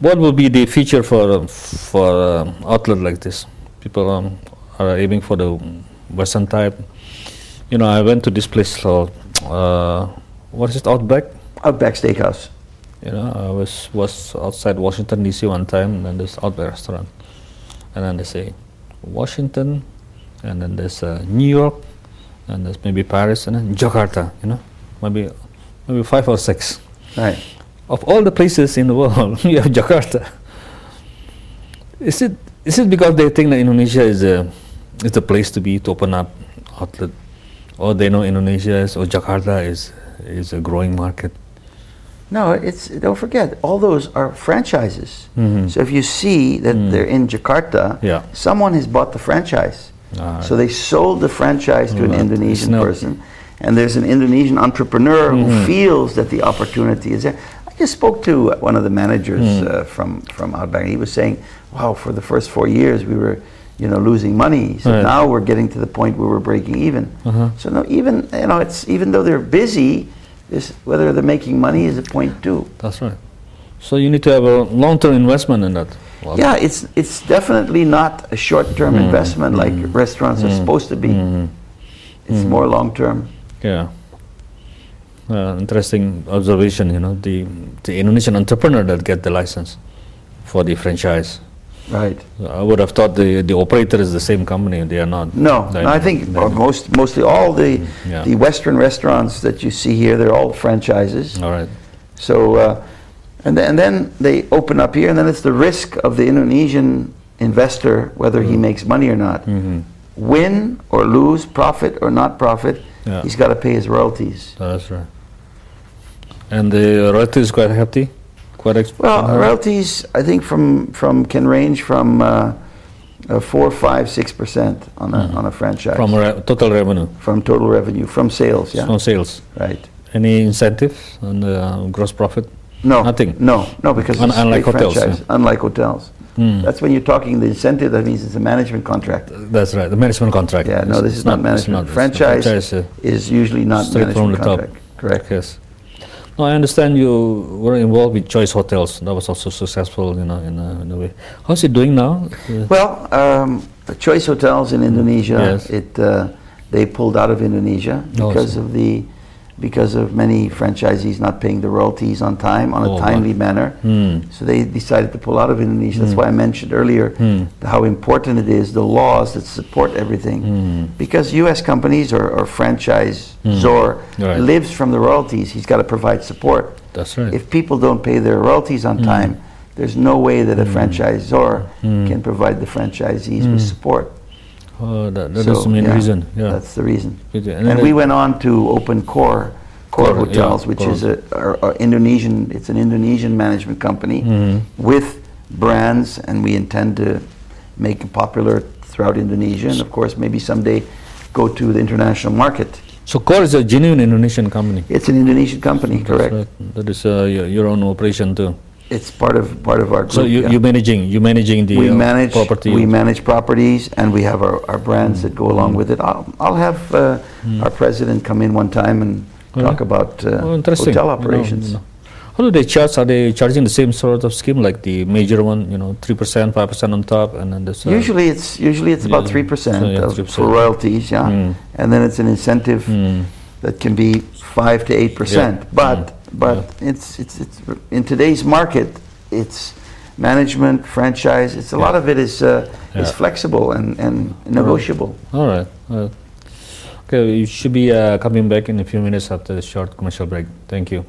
What will be the future for outlet like this? People are aiming for the Western type. You know, I went to this place called what is it, Outback? Outback Steakhouse. You know, I was outside Washington D.C. one time, and there's Outback restaurant, and then they say Washington, and then there's New York, and there's maybe Paris, and then Jakarta. You know, maybe 5 or 6. Right. Of all the places in the world, you have Jakarta. Is it because they think that Indonesia is the place to be to open up outlet, or they know Indonesia or Jakarta is a growing market? No, don't forget, all those are franchises. Mm-hmm. So if you see that they're in Jakarta, Yeah. someone has bought the franchise. So they sold the franchise to an Indonesian person, and there's an Indonesian entrepreneur who feels that the opportunity is there. I just spoke to one of the managers from Outback. He was saying, wow, for the first 4 years we were losing money. So Right. now we're getting to the point where we're breaking even. So no, even though they're busy, whether they're making money is a point too. That's right. So you need to have a long-term investment in that. Well, Yeah, it's definitely not a short-term investment like restaurants are supposed to be. It's more long-term. Yeah. Interesting observation. You know, the Indonesian entrepreneur that get the license for the franchise. Right. I would have thought the operator is the same company. They are not. No, I think mostly all the Western restaurants that you see here, they're all franchises. All right. So, and then they open up here, and then it's the risk of the Indonesian investor, whether he makes money or not. Win or lose, profit or not profit, he's got to pay his royalties. That's right. And the royalty is quite hefty? Well, royalties, I think can range from 4, 5, 6% on a franchise. From total revenue? From total revenue, from sales, yeah. From sales? Right. Any incentives on the gross profit? No. Nothing? No, because it's unlike a hotels. franchise. Unlike hotels. That's when you're talking the incentive, that means it's a management contract. That's right, the management contract. Yeah, no, this is not management. Franchise is usually not straight from management the top. contract. Correct. Yes. No, I understand you were involved with Choice Hotels. That was also successful, in a way. How's it doing now? Well, the Choice Hotels in Indonesia, Yes. they pulled out of Indonesia because of many franchisees not paying the royalties on time, on a timely manner. So they decided to pull out of Indonesia. That's why I mentioned earlier how important it is, the laws that support everything. Because U.S. companies or franchisor lives from the royalties, he's got to provide support. That's right. If people don't pay their royalties on time, there's no way that a franchisor can provide the franchisees with support. Oh, that is the main reason. Yeah. That's the reason. And we went on to open Core Hotels, which is Indonesian. It's an Indonesian management company with brands, and we intend to make it popular throughout Indonesia, and of course, maybe someday go to the international market. So Core is a genuine Indonesian company. It's an Indonesian company, correct? Right. That is your own operation too. It's part of our group. So you're managing the property. We manage properties, and we have our brands that go along with it. I'll have our president come in one time and talk about hotel operations. How do they charge? Are they charging the same sort of scheme like the major one? 3%, 5% on top, and then this. Usually it's about 3% for royalties, and then it's an incentive that can be 5 to 8%. But it's in today's market, it's management, franchise. It's a lot of it is flexible and negotiable. All right. Okay, you should be coming back in a few minutes after the short commercial break. Thank you.